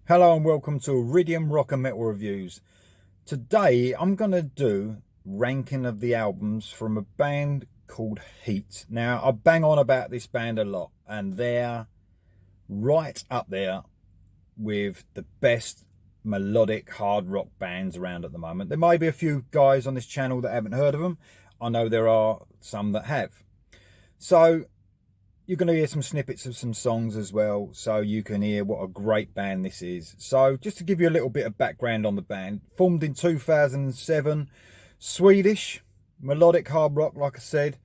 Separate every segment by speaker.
Speaker 1: Hello and welcome to Iridium Rock and Metal Reviews. Today I'm going to do ranking of the albums from a band called H.E.A.T. Now I bang on about this band a lot and they're right up there with the best melodic hard rock bands around at the moment. There may be a few guys on this channel that haven't heard of them. I know there are some that have. So you're going to hear some snippets of some songs as well, so you can hear what a great band this is. So just to give you a little bit of background on the band, formed in 2007, Swedish, melodic hard rock, like I said.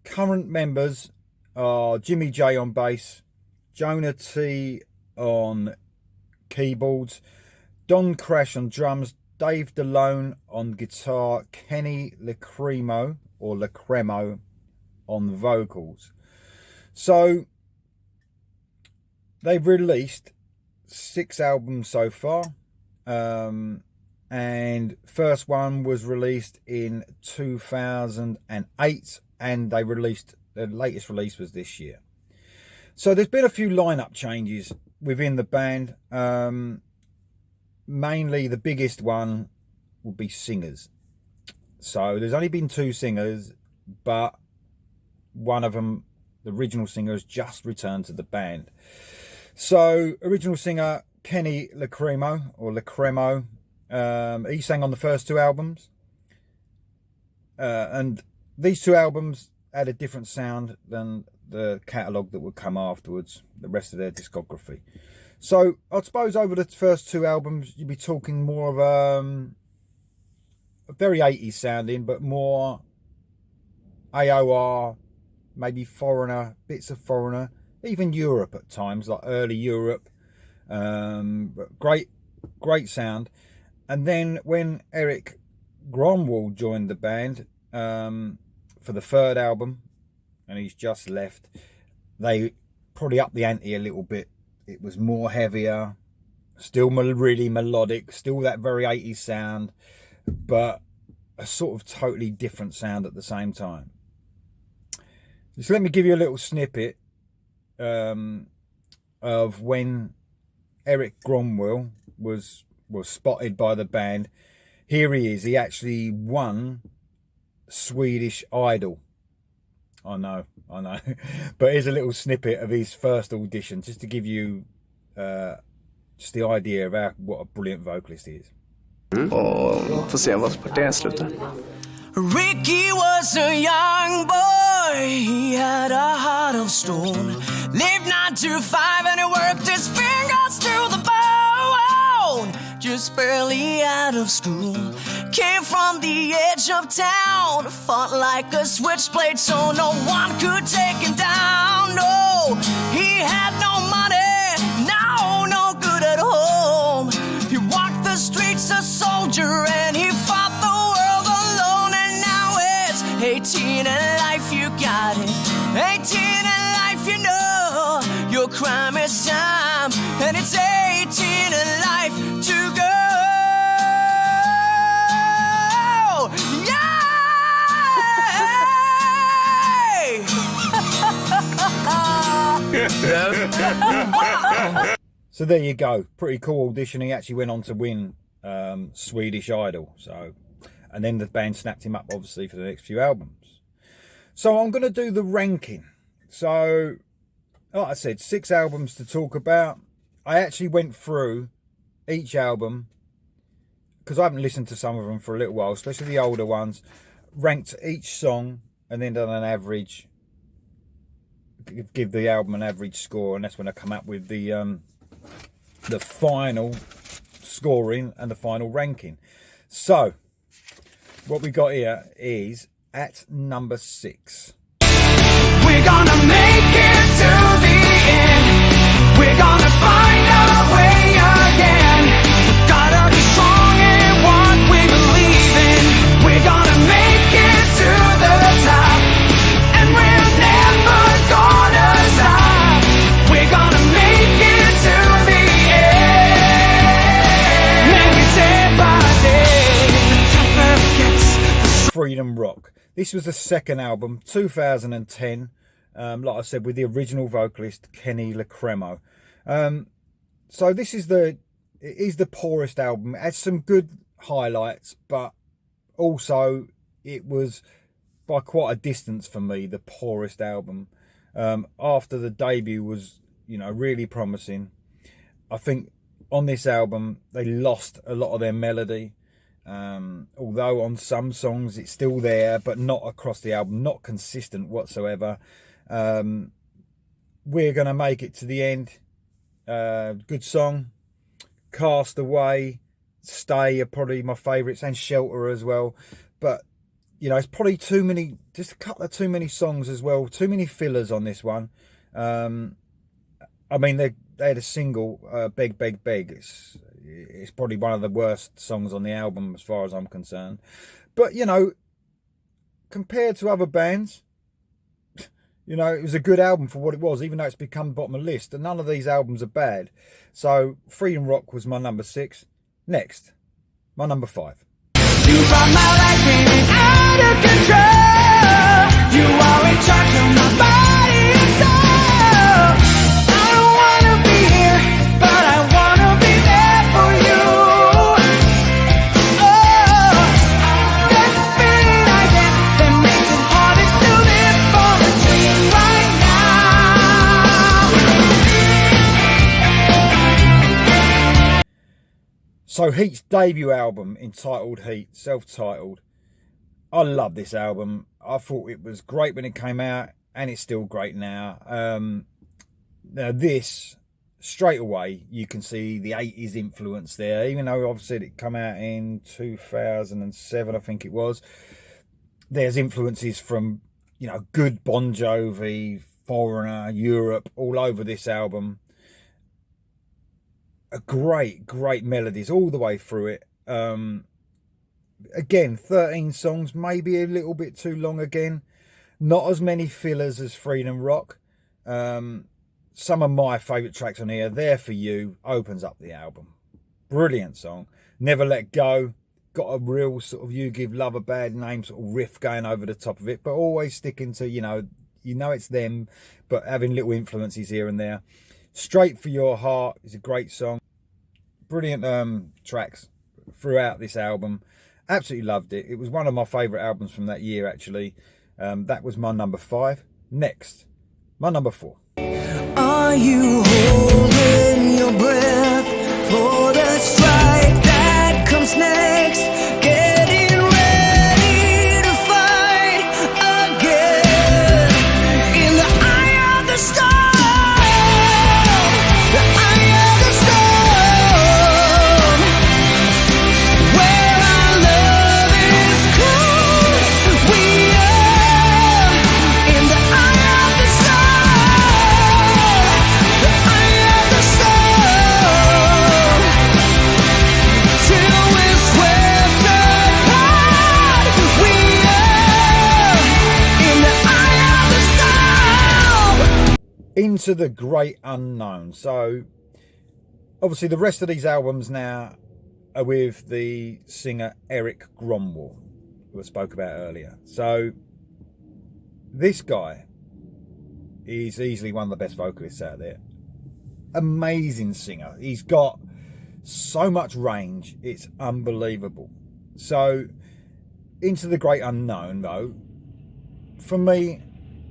Speaker 1: Current members are Jimmy J on bass, Jonah T on keyboards, Don Crash on drums, Dave DeLone on guitar, Kenny Lacremo or Lacremo on vocals. So they've released 6 albums so far, and first one was released in 2008, and they released their latest release was this year. So there's been a few lineup changes within the band. Mainly the biggest one will be singers. So there's only been 2 singers, but one of them, the original singer, has just returned to the band. So original singer Kenny Lacremo or Lacremo, he sang on the first 2 albums, and these 2 albums had a different sound than the catalogue that would come afterwards, the rest of their discography. So I suppose over the first 2 albums you'd be talking more of a very 80s sounding, but more AOR, maybe Foreigner, bits of Foreigner, even Europe at times, like early Europe. But great sound. And then when Eric Gromwald joined the band for the 3rd album, and he's just left, they probably upped the ante a little bit. It was more heavier, still really melodic, still that very 80s sound, but a sort of totally different sound at the same time. Just let me give you a little snippet of when Eric Gromwald was spotted by the band. Here he is. He actually won Swedish Idol. I know. But here's a little snippet of his first audition, just to give you just the idea of what a brilliant vocalist he is.
Speaker 2: Och få se vad det slutar.
Speaker 3: Ricky was a young boy, he had a heart of stone. Lived 9 to 5 and he worked his fingers to the bone. Just barely out of school, came from the edge of town. Fought like a switchblade so no one could take him down. No, he had no money, no good at home. He walked the streets a soldier and he fought the world alone. And now it's 18 and life, you got it. 18 and life, you know your crime is time. And it's 18 and life to go.
Speaker 1: So there you go, pretty cool audition. He actually went on to win Swedish Idol. So, and then the band snapped him up obviously for the next few albums. So I'm going to do the ranking. So like I said, 6 albums to talk about. I actually went through each album because I haven't listened to some of them for a little while, especially the older ones, ranked each song and then done an average, give the album an average score, and that's when I come up with the final scoring and the final ranking. So what we got here is at number 6.
Speaker 3: We're gonna make it to the end. We're gonna find our way again. Gotta be strong in what we believe in. We're gonna make it to the top, and we're never gonna stop. We're gonna make it to the end. Make it day by day. The tougher it gets.
Speaker 1: Freedom Rock. This was the 2nd album, 2010. Like I said, with the original vocalist Kenny Lacremo. So this is the it is the poorest album. It has some good highlights, but also it was by quite a distance for me the poorest album. After the debut was, you know, really promising. I think on this album they lost a lot of their melody. Although on some songs it's still there, but not across the album, not consistent whatsoever. We're Gonna Make It to the End, good song. Cast Away, Stay are probably my favourites, and Shelter as well. But, you know, it's probably too many, just a couple of too many songs as well, too many fillers on this one. I mean, they had a single, Beg, Beg, Beg. It's probably one of the worst songs on the album as far as I'm concerned. But, you know, compared to other bands, you know, it was a good album for what it was, even though it's become bottom of the list. And none of these albums are bad. So Freedom Rock was my number 6. Next, my number 5.
Speaker 3: You brought my life spinning out of control. You are in charge of my body and soul. I don't wanna be here, but I wanna be there for you. Oh, there's a feeling I get that makes it harder to live for the dream right now.
Speaker 1: So H.E.A.T's debut album entitled H.E.A.T, self-titled. I love this album. I thought it was great when it came out, and it's still great now. Now this, straight away, you can see the 80s influence there, even though obviously it came out in 2007, I think it was. There's influences from, you know, good Bon Jovi, Foreigner, Europe, all over this album. A great melodies all the way through it. Again, 13 songs, maybe a little bit too long again. Not as many fillers as Freedom Rock. Some of my favourite tracks on here, There For You, opens up the album. Brilliant song. Never Let Go. Got a real sort of You Give Love a Bad Name sort of riff going over the top of it, but always sticking to, you know it's them, but having little influences here and there. Straight For Your Heart is a great song. Brilliant tracks throughout this album. Absolutely loved it. It was one of my favourite albums from that year, actually. That was my number 5. Next, my number 4.
Speaker 3: Are you holding your breath for the strike that comes next? Getting ready to fight again in the eye of the storm. The eye of the storm, where our love is cold. We are in the eye of the storm. The eye of the storm, till we're swept apart. We are in the eye of the storm.
Speaker 1: Into the Great Unknown. So obviously the rest of these albums now are with the singer Eric Gromwell, who I spoke about earlier. So this guy is easily one of the best vocalists out there. Amazing singer. He's got so much range, it's unbelievable. So Into the Great Unknown, though, for me,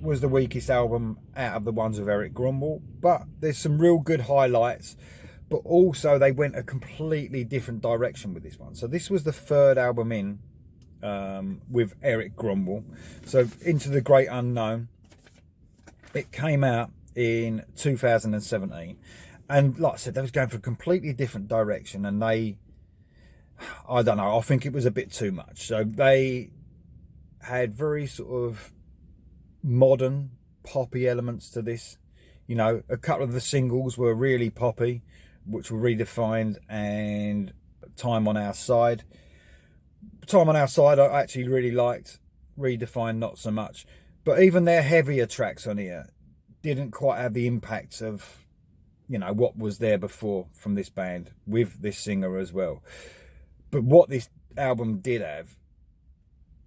Speaker 1: was the weakest album out of the ones with Eric Gromwell, but there's some real good highlights. But also they went a completely different direction with this one. So this was the 3rd album in with Eric Gromwell. So Into the Great Unknown, it came out in 2017, and like I said, they was going for a completely different direction, and I don't know, I think it was a bit too much. So they had very sort of modern poppy elements to this. You know, a couple of the singles were really poppy, which were Redefined and Time on Our Side. Time on Our Side I actually really liked. Redefined not so much. But even their heavier tracks on here didn't quite have the impact of, you know, what was there before from this band with this singer as well. But what this album did have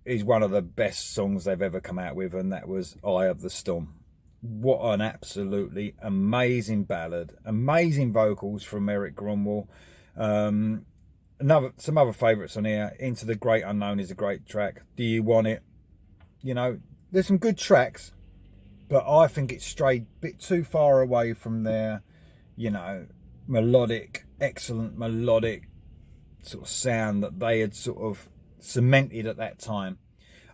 Speaker 1: is one of the best songs they've ever come out with, and that was Eye of the Storm. What an absolutely amazing ballad. Amazing vocals from Eric Gromwell. Some other favourites on here. Into the Great Unknown is a great track. Do You Want It? You know, there's some good tracks, but I think it's strayed a bit too far away from their, you know, melodic, excellent melodic sort of sound that they had sort of cemented at that time.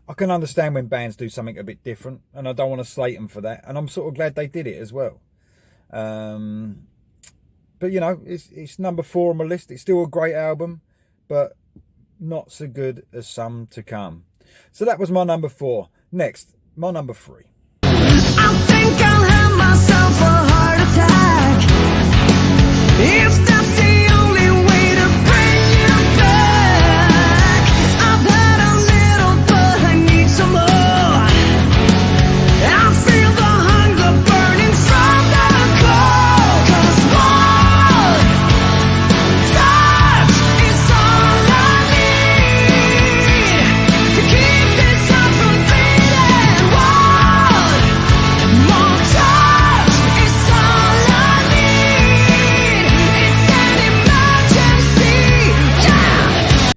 Speaker 1: I can understand when bands do something a bit different, and I don't want to slate them for that, and I'm sort of glad they did it as well. But you know, it's number 4 on my list. It's still a great album, but not so good as some to come. So that was my number 4. Next, my number 3.
Speaker 3: I think I'll have myself a heart attack if that's the only way to bring you back. I've had a little, but I need some more. I feel the hunger burning from the core. 'Cause one touch is all I need to keep this heart from beating. One more touch is all I need. It's an emergency. Yeah.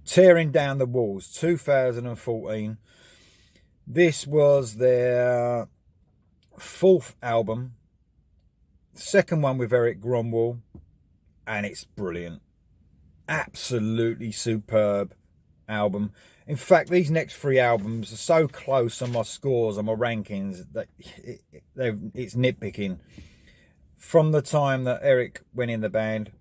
Speaker 1: Tearing Down the Walls, 2014. This was their 4th album, second one with Eric Gromwell, and it's brilliant. Absolutely superb album. In fact, these next 3 albums are so close on my scores, on my rankings, that it's nitpicking. From the time that Eric went in the band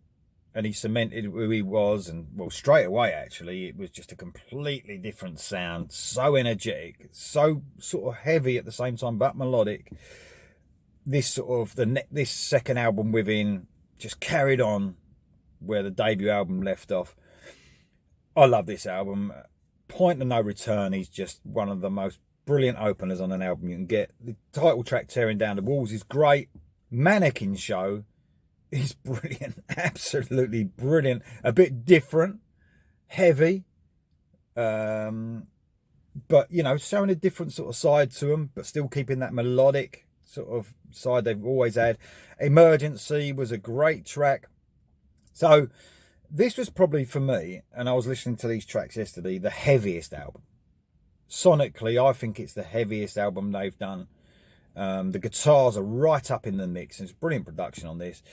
Speaker 1: and he cemented who he was, and well, straight away actually, it was just a completely different sound, so energetic, so sort of heavy at the same time, but melodic. This sort of this second album within just carried on where the debut album left off. I love this album. Point of No Return is just one of the most brilliant openers on an album you can get. The title track, Tearing Down the Walls, is great. Mannequin Show is brilliant, absolutely brilliant. A bit different, heavy, but you know, showing a different sort of side to them, but still keeping that melodic sort of side they've always had. Emergency was a great track. So this was probably, for me, and I was listening to these tracks yesterday, the heaviest album. Sonically, I think it's the heaviest album they've done. The guitars are right up in the mix. It's brilliant production on this.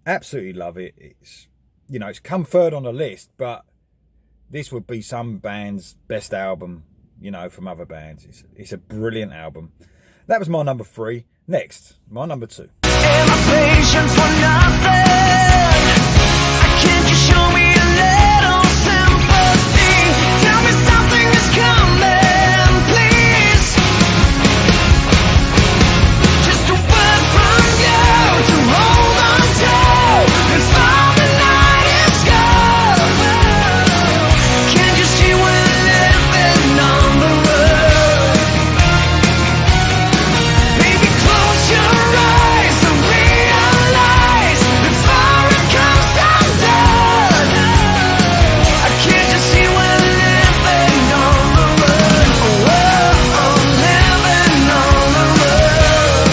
Speaker 1: Absolutely love it. It's, you know, it's come third on the list, but this would be some band's best album, you know, from other bands. It's a brilliant album. That was my number 3. Next, my number 2.
Speaker 3: Am I patient for nothing? Can't you show me a little sympathy? Tell me something is coming, please. Just a word from you to hold on to before the night is gone. Can't you see we're living on the road? Maybe close your eyes and realize before it comes undone. I can't just see we're living on the road. Oh, living on the road.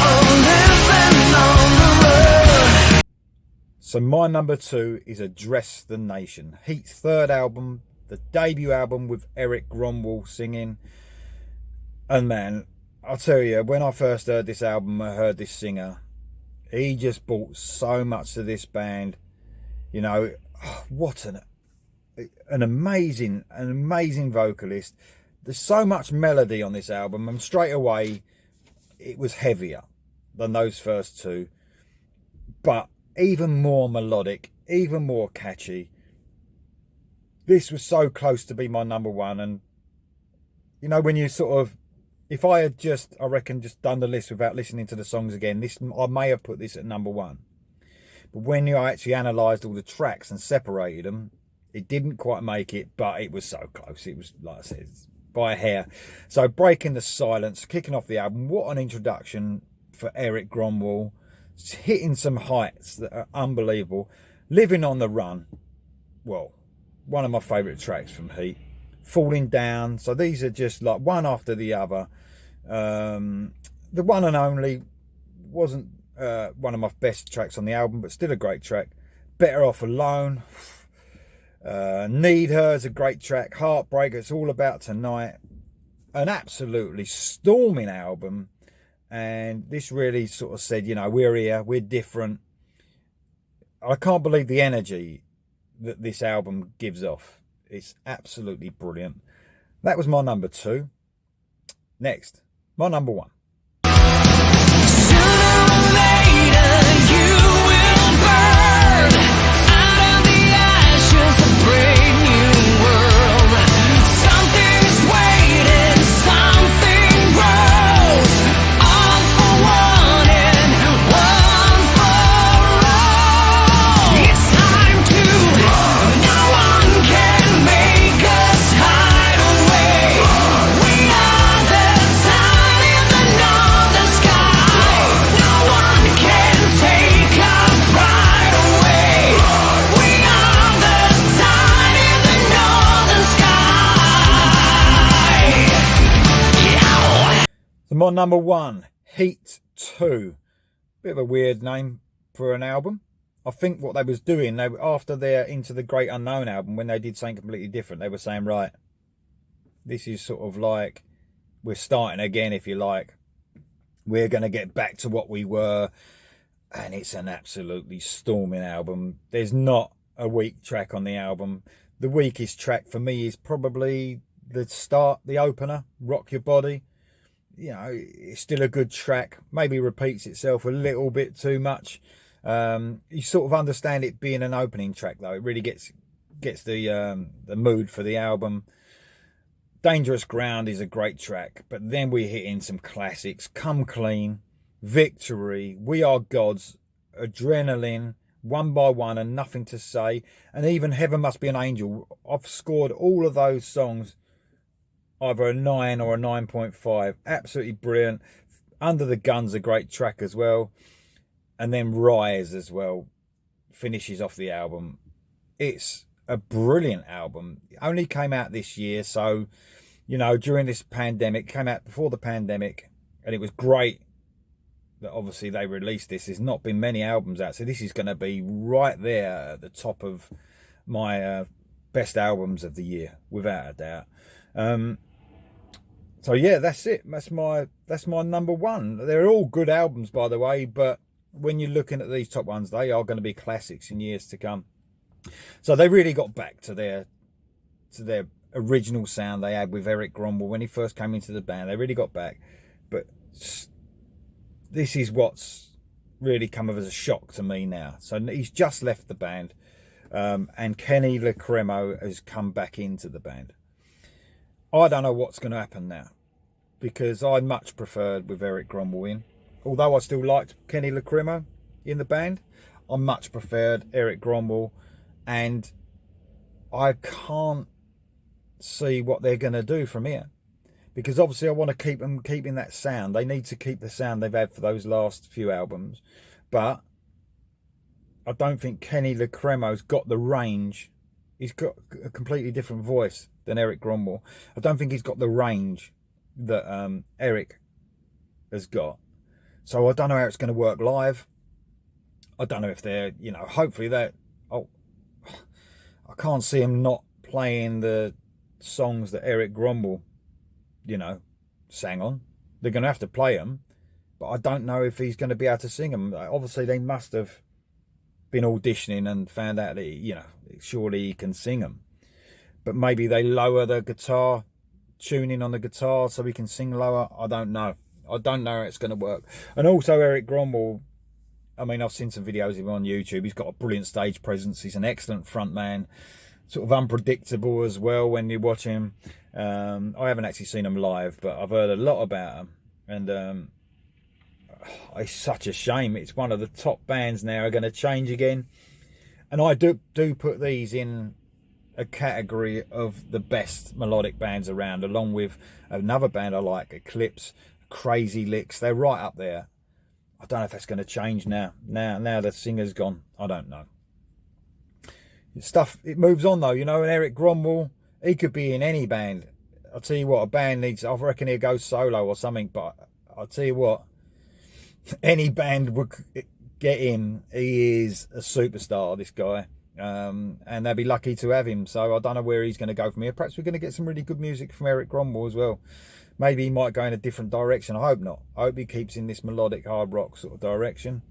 Speaker 3: Oh, living on the road.
Speaker 1: So my number 2 is Address the Nation. H.E.A.T's 3rd album, the debut album with Eric Gromwell singing. And man, I'll tell you, when I first heard this album, I heard this singer, he just brought so much to this band. You know, what an amazing vocalist. There's so much melody on this album, and straight away it was heavier than those first 2, but even more melodic, even more catchy. This was so close to be my number 1. And you know, when you sort of, if I had just, I reckon, just done the list without listening to the songs again, this, I may have put this at number 1. But when you actually analysed all the tracks and separated them, it didn't quite make it, but it was so close. It was, like I said, by a hair. So Breaking the Silence, kicking off the album. What an introduction for Eric Gromwell. It's hitting some heights that are unbelievable. Living on the Run, well, one of my favourite tracks from H.E.A.T. Falling Down. So these are just like one after the other. The one and only Wasn't one of my best tracks on the album, but still a great track. Better Off Alone. Need Her is a great track. Heartbreak, It's All About Tonight. An absolutely storming album. And this really sort of said, you know, we're here, we're different. I can't believe the energy that this album gives off. It's absolutely brilliant. That was my number 2. Next, my number 1. My number 1, H.E.A.T 2. Bit of a weird name for an album. I think what they was doing, after their Into the Great Unknown album, when they did something completely different, they were saying, right, this is sort of like, we're starting again, if you like. We're going to get back to what we were. And it's an absolutely storming album. There's not a weak track on the album. The weakest track for me is probably the start, the opener, Rock Your Body. You know, it's still a good track. Maybe repeats itself a little bit too much. You sort of understand it being an opening track, though. It really gets the mood for the album. Dangerous Ground is a great track, but then we hit in some classics. Come Clean, Victory, We Are Gods, Adrenaline, One by One, and Nothing to Say, and even Heaven Must Be an Angel. I've scored all of those songs either a 9 or a 9.5. Absolutely brilliant. Under the Gun's a great track as well. And then Rise as well finishes off the album. It's a brilliant album. It only came out this year, so, you know, during this pandemic, came out before the pandemic, and it was great that obviously they released this. There's not been many albums out, so this is going to be right there at the top of my best albums of the year, without a doubt. So yeah, that's it. That's my number 1. They're all good albums, by the way, but when you're looking at these top ones, they are going to be classics in years to come. So they really got back to their original sound they had with Eric Gromwell when he first came into the band. They really got back, but this is what's really come as a shock to me now. So he's just left the band, and Kenny Lacremo has come back into the band. I don't know what's going to happen now, because I much preferred with Eric Gromwell in. Although I still liked Kenny Lacremo in the band, I much preferred Eric Gromwell, and I can't see what they're going to do from here, because obviously I want to keep them keeping that sound. They need to keep the sound they've had for those last few albums, but I don't think Kenny Lacremo's got the range. He's got a completely different voice than Eric Gromwell. I don't think he's got the range that Eric has got. So I don't know how it's going to work live. I don't know if they're, you know, hopefully they're... Oh, I can't see him not playing the songs that Eric Gromwell, you know, sang on. They're going to have to play them, but I don't know if he's going to be able to sing them. Obviously, they must have been auditioning and found out that, you know, surely he can sing them. But maybe they lower the guitar tuning on the guitar so he can sing lower. I don't know. I don't know how it's going to work. And also Eric Gromwell, I mean, I've seen some videos of him on YouTube. He's got a brilliant stage presence. He's an excellent front man. Sort of unpredictable as well when you watch him. I haven't actually seen him live, but I've heard a lot about him. And it's such a shame. It's one of the top bands now are going to change again. And I do put these in a category of the best melodic bands around, along with another band I like, Eclipse, Crazy Licks. They're right up there. I don't know if that's going to change now. Now the singer's gone. I don't know. Stuff, it moves on though, you know. And Eric Gromwell, he could be in any band. I'll tell you what, a band needs, I reckon he'll go solo or something, but I'll tell you what, any band would get in. He is a superstar, this guy. And they'll be lucky to have him. So I don't know where he's going to go from here. Perhaps we're going to get some really good music from Eric Gromwell as well. Maybe he might go in a different direction. I hope not. I hope he keeps in this melodic hard rock sort of direction.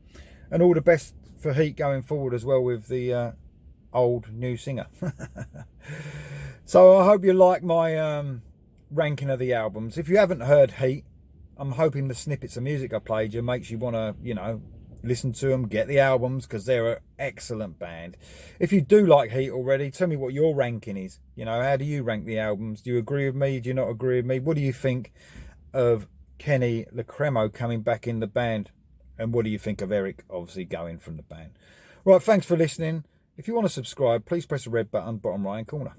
Speaker 1: And all the best for H.E.A.T going forward as well with the old new singer. So I hope you like my ranking of the albums. If you haven't heard H.E.A.T, I'm hoping the snippets of music I played you makes you want to, you know, listen to them, get the albums, because they're an excellent band. If you do like H.E.A.T already, tell me what your ranking is. You know, how do you rank the albums? Do you agree with me? Do you not agree with me? What do you think of Kenny Lacremo coming back in the band? And what do you think of Eric obviously going from the band? Right, thanks for listening. If you want to subscribe, please press the red button, bottom right hand corner.